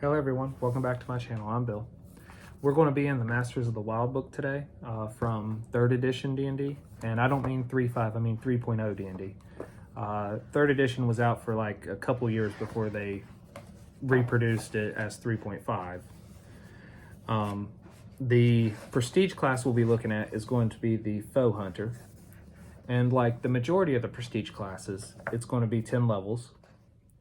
Hello everyone, welcome back to my channel. I'm Bill. We're going to be in the Masters of the Wild book today from 3rd edition D&D, and I don't mean 3.5, I mean 3.0 D&D. 3rd edition was out for like a couple years before they reproduced it as 3.5. The prestige class we'll be looking at is going to be the Foe Hunter, and like the majority of the prestige classes, it's going to be 10 levels.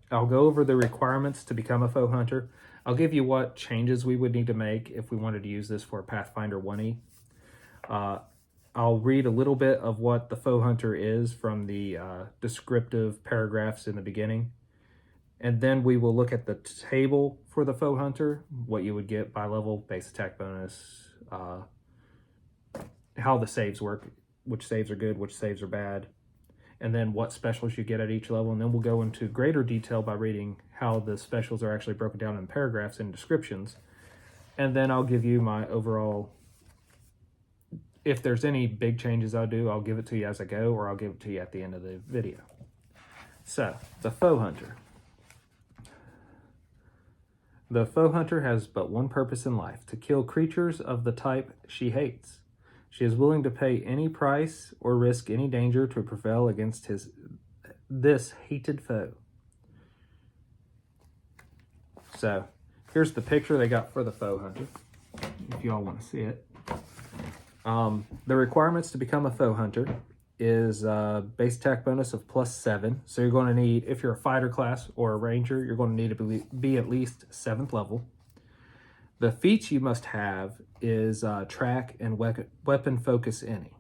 I'll go over the requirements to become a Foe Hunter. I'll give you what changes we would need to make if we wanted to use this for Pathfinder 1E. I'll read a little bit of what the Foe Hunter is from the descriptive paragraphs in the beginning. And then we will look at the table for the Foe Hunter, what you would get by level, base attack bonus, how the saves work, which saves are good, which saves are bad, and then what specials you get at each level. And then we'll go into greater detail by reading how the specials are actually broken down in paragraphs and descriptions. And then I'll give you my overall, if there's any big changes I'll do, I'll give it to you as I go, or I'll give it to you at the end of the video. So, the Foe Hunter. The Foe Hunter has but one purpose in life: to kill creatures of the type she hates. She is willing to pay any price or risk any danger to prevail against this hated foe. So, here's the picture they got for the Foe Hunter, if y'all want to see it. The requirements to become a Foe Hunter is base attack bonus of +7. So you're going to need, if you're a fighter class or a ranger, you're going to need to be at least 7th level. The feats you must have is track and weapon focus any.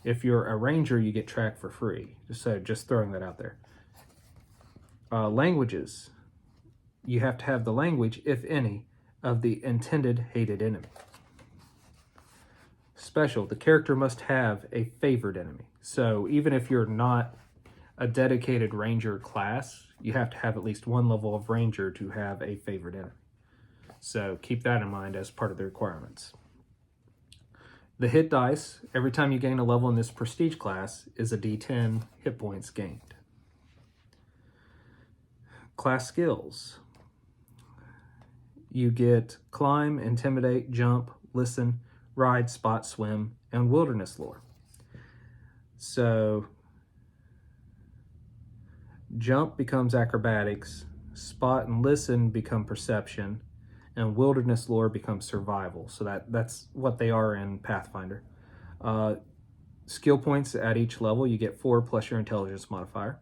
If you're a ranger, you get track for free. So just throwing that out there. Languages. You have to have the language, if any, of the intended hated enemy. Special. The character must have a favored enemy. So even if you're not a dedicated ranger class, you have to have at least one level of ranger to have a favored enemy. So keep that in mind as part of the requirements. The hit dice, every time you gain a level in this prestige class, is a d10 hit points gained. Class skills. You get climb, intimidate, jump, listen, ride, spot, swim, and wilderness lore. So jump becomes acrobatics, spot and listen become perception, and wilderness lore becomes survival. So that's what they are in Pathfinder. Skill points at each level, you get 4 plus your intelligence modifier.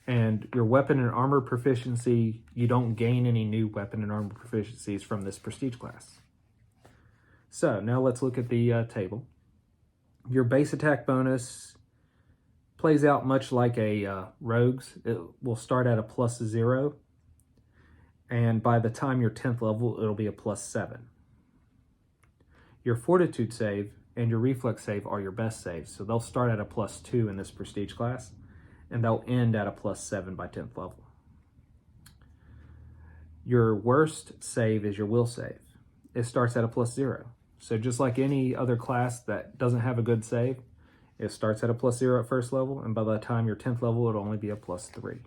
And your weapon and armor proficiency, you don't gain any new weapon and armor proficiencies from this prestige class. So now let's look at the table. Your base attack bonus plays out much like a rogue's. It will start at a +0, and by the time you're 10th level, it'll be a +7. Your fortitude save and your reflex save are your best saves, so they'll start at a +2 in this prestige class, and they'll end at a +7 by 10th level. Your worst save is your will save. It starts at a +0. So just like any other class that doesn't have a good save, it starts at a +0 at first level, and by the time you're 10th level, it'll only be a +3.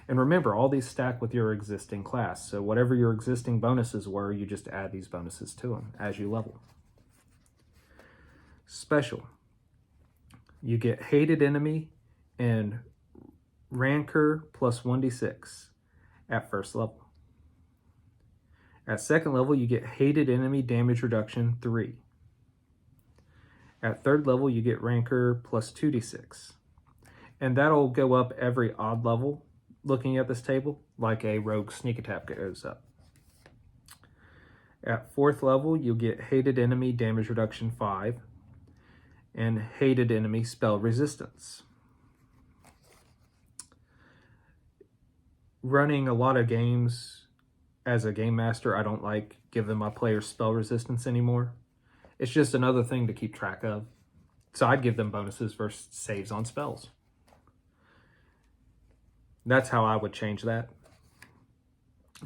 And remember, all these stack with your existing class. So whatever your existing bonuses were, you just add these bonuses to them as you level. Special. You get hated enemy and rancor +1d6 at first level. At second level, you get hated enemy damage reduction 3. At third level, you get rancor +2d6. And that'll go up every odd level, looking at this table, like a rogue sneak attack goes up. At 4th level, you'll get hated enemy damage reduction 5 and hated enemy spell resistance. Running a lot of games as a game master, I don't like giving my players spell resistance anymore. It's just another thing to keep track of. So I'd give them bonuses versus saves on spells. That's how I would change that.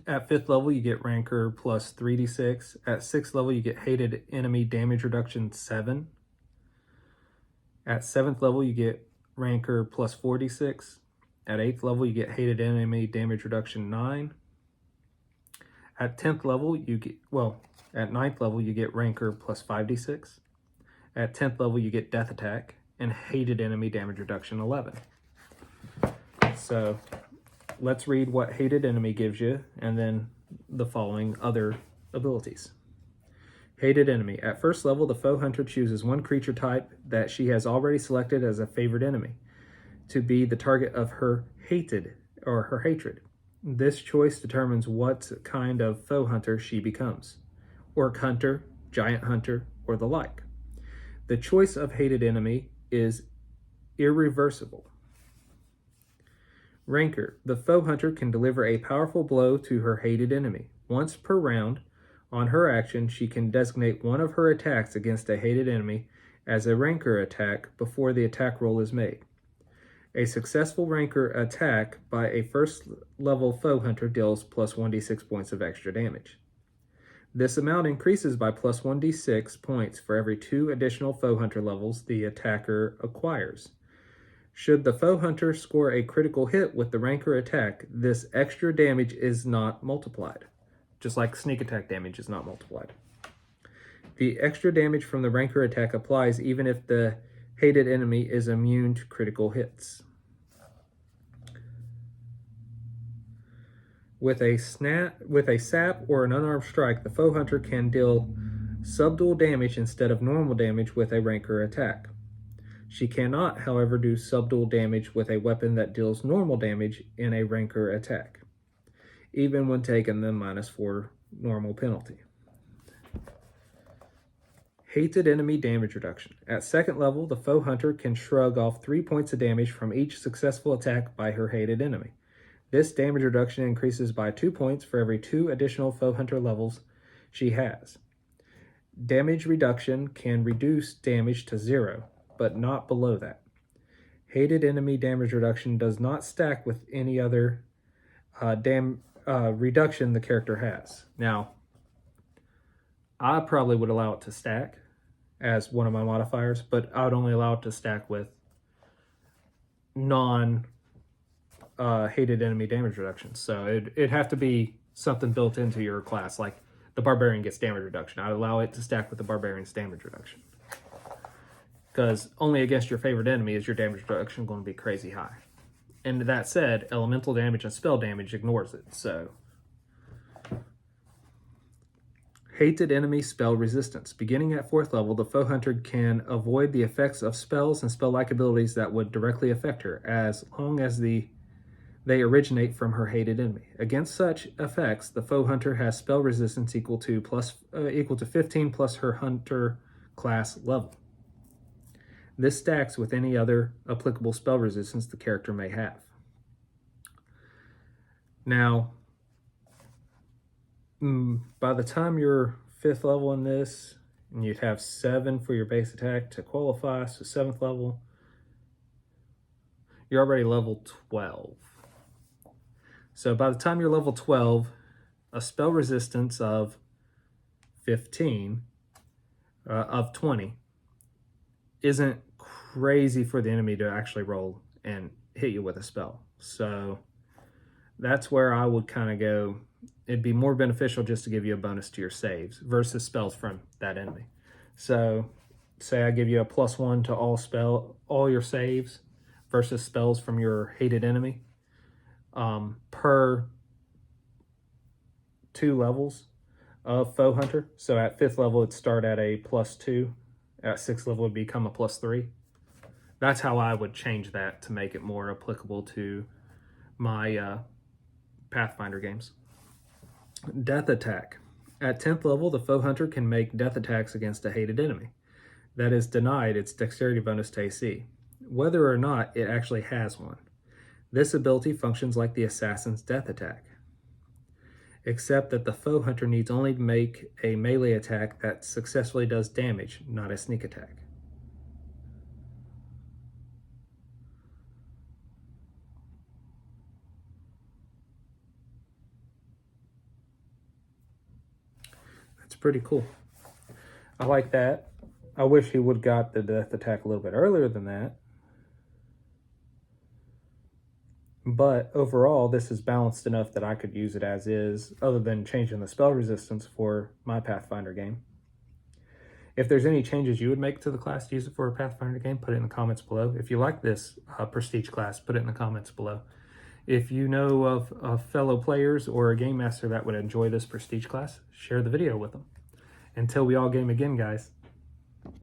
At 5th level, you get rancor +3d6. At 6th level, you get hated enemy damage reduction 7. At 7th level, you get rancor plus 4d6. At 8th level, you get hated enemy damage reduction 9. At 10th level, you get, well, at 9th level, you get rancor plus 5d6. At 10th level, you get death attack and hated enemy damage reduction 11. So let's read what hated enemy gives you and then the following other abilities. Hated enemy. At first level, the foe hunter chooses one creature type that she has already selected as a favored enemy to be the target of her hated or her hatred. This choice determines what kind of foe hunter she becomes. Orc hunter, giant hunter, or the like. The choice of hated enemy is irreversible. Rancor. The foe hunter can deliver a powerful blow to her hated enemy. Once per round, on her action, she can designate one of her attacks against a hated enemy as a rancor attack before the attack roll is made. A successful rancor attack by a first level foe hunter deals plus 1d6 points of extra damage. This amount increases by plus 1d6 points for every 2 additional foe hunter levels the attacker acquires. Should the foe hunter score a critical hit with the rancor attack, this extra damage is not multiplied, just like sneak attack damage is not multiplied. The extra damage from the rancor attack applies even if the hated enemy is immune to critical hits. With a sap or an unarmed strike, the foe hunter can deal subdual damage instead of normal damage with a rancor attack. She cannot, however, do subdual damage with a weapon that deals normal damage in a rancor attack, even when taking the -4 normal penalty. Hated enemy damage reduction. At second level, the foe hunter can shrug off 3 points of damage from each successful attack by her hated enemy. This damage reduction increases by 2 points for every 2 additional foe hunter levels she has. Damage reduction can reduce damage to 0, but not below that. Hated enemy damage reduction does not stack with any other reduction the character has. Now, I probably would allow it to stack as one of my modifiers, but I would only allow it to stack with non-hated enemy damage reduction. So it'd have to be something built into your class, like the barbarian gets damage reduction. I'd allow it to stack with the barbarian's damage reduction. Because only against your favorite enemy is your damage reduction going to be crazy high. And that said, elemental damage and spell damage ignores it, so... Hated enemy spell resistance. Beginning at 4th level, the foe hunter can avoid the effects of spells and spell-like abilities that would directly affect her, as long as they originate from her hated enemy. Against such effects, the foe hunter has spell resistance equal to 15 plus her hunter class level. This stacks with any other applicable spell resistance the character may have. Now, by the time you're 5th level in this, and you'd have 7 for your base attack to qualify, so 7th level, you're already level 12. So by the time you're level 12, a spell resistance of 15, of 20, isn't crazy for the enemy to actually roll and hit you with a spell. So that's where I would kind of go. It'd be more beneficial just to give you a bonus to your saves versus spells from that enemy. So say I give you a +1 to all your saves versus spells from your hated enemy. Per 2 levels of foe hunter. So at 5th level, it'd start at a +2. At 6th level, it'd become a +3. That's how I would change that to make it more applicable to my Pathfinder games. Death attack. At 10th level, the foe hunter can make death attacks against a hated enemy that is denied its dexterity bonus to AC, whether or not it actually has one. This ability functions like the assassin's death attack, except that the foe hunter needs only make a melee attack that successfully does damage, not a sneak attack. That's pretty cool. I like that. I wish he would have got the death attack a little bit earlier than that. But overall, this is balanced enough that I could use it as is, other than changing the spell resistance for my Pathfinder game. If there's any changes you would make to the class to use it for a Pathfinder game, put it in the comments below. If you like this prestige class, put it in the comments below. If you know of fellow players or a game master that would enjoy this prestige class, share the video with them. Until we all game again, guys,